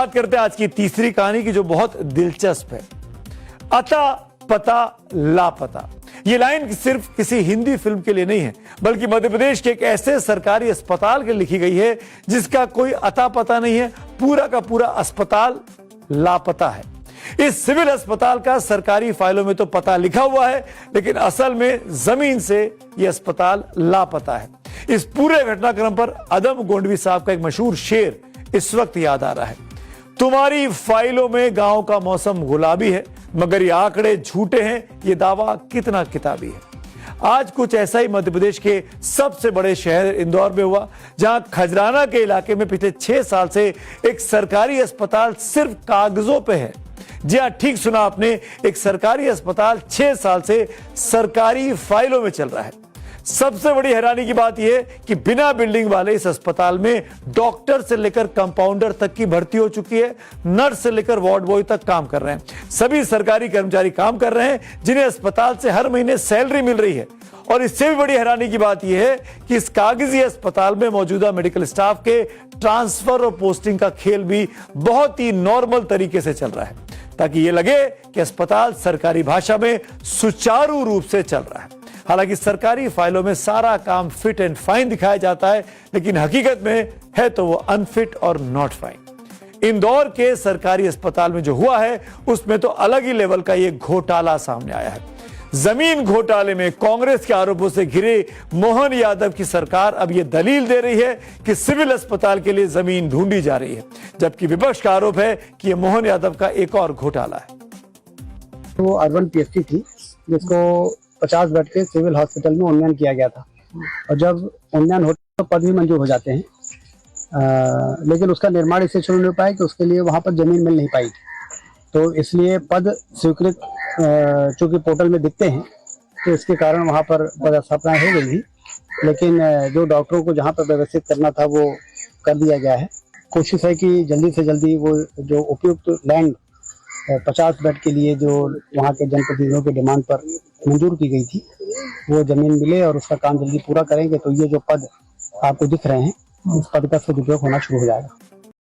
बात करते हैं आज की तीसरी कहानी की, जो बहुत दिलचस्प है। अता पता लापता। ये लाइन सिर्फ किसी हिंदी फिल्म के लिए नहीं है, बल्कि मध्य प्रदेश के एक ऐसे सरकारी अस्पताल के लिए लिखी गई है जिसका कोई अता पता नहीं है। पूरा का पूरा अस्पताल लापता है। इस सिविल अस्पताल का सरकारी फाइलों में तो पता लिखा हुआ है, लेकिन असल में जमीन से यह अस्पताल लापता है। इस पूरे घटनाक्रम पर अदम गोंडवी साहब का एक मशहूर शेर इस वक्त याद आ रहा है। तुम्हारी फाइलों में गांव का मौसम गुलाबी है, मगर ये आंकड़े झूठे हैं, ये दावा कितना किताबी है। आज कुछ ऐसा ही मध्य प्रदेश के सबसे बड़े शहर इंदौर में हुआ, जहां खजराना के इलाके में पिछले 6 साल से एक सरकारी अस्पताल सिर्फ कागजों पे है। जी हां, ठीक सुना आपने, एक सरकारी अस्पताल 6 साल से सरकारी फाइलों में चल रहा है। सबसे बड़ी हैरानी की बात यह कि बिना बिल्डिंग वाले इस अस्पताल में डॉक्टर से लेकर कंपाउंडर तक की भर्ती हो चुकी है। नर्स से लेकर वार्ड बॉय तक काम कर रहे हैं। सभी सरकारी कर्मचारी काम कर रहे हैं, जिन्हें अस्पताल से हर महीने सैलरी मिल रही है। और इससे भी बड़ी हैरानी की बात यह है कि इस कागजी अस्पताल में मौजूदा मेडिकल स्टाफ के ट्रांसफर और पोस्टिंग का खेल भी बहुत ही नॉर्मल तरीके से चल रहा है, ताकि यह लगे कि अस्पताल सरकारी भाषा में सुचारू रूप से चल रहा है। हालांकि सरकारी फाइलों में सारा काम फिट एंड फाइन दिखाया जाता है, लेकिन हकीकत में है तो वो अनफिट और नॉट फाइन। इंदौर के सरकारी अस्पताल में जो हुआ है, उसमें तो अलग ही लेवल का ये घोटाला सामने आया है। जमीन घोटाले में कांग्रेस के आरोपों से घिरे मोहन यादव की सरकार अब ये दलील दे रही है कि सिविल अस्पताल के लिए जमीन ढूंढी जा रही है, जबकि विपक्ष का आरोप है कि ये मोहन यादव का एक और घोटाला है। वो अर्बन पीएचसी थी, जिसको 50 बेड के सिविल हॉस्पिटल में उन्नयन किया गया था, और जब उन्नयन होता है तो पद भी मंजूर हो जाते हैं, लेकिन उसका निर्माण इससे शुरू नहीं हो पाया कि उसके लिए वहां पर जमीन मिल नहीं पाई। तो इसलिए पद स्वीकृत चूंकि पोर्टल में दिखते हैं, तो इसके कारण वहां पर पदस्थापना हो गई थी, लेकिन जो डॉक्टरों को जहां पर व्यवस्थित करना था वो कर दिया गया है। कोशिश है कि जल्दी से जल्दी वो जो उपयुक्त लैंड 50 बेड के लिए जो वहाँ के जनप्रतिनिधियों के डिमांड पर मंजूर की गई थी, वो जमीन मिले और उसका काम जल्दी पूरा करेंगे तो ये जो पद आपको दिख रहे हैं, उस पद का सदुपयोग होना शुरू हो जाएगा।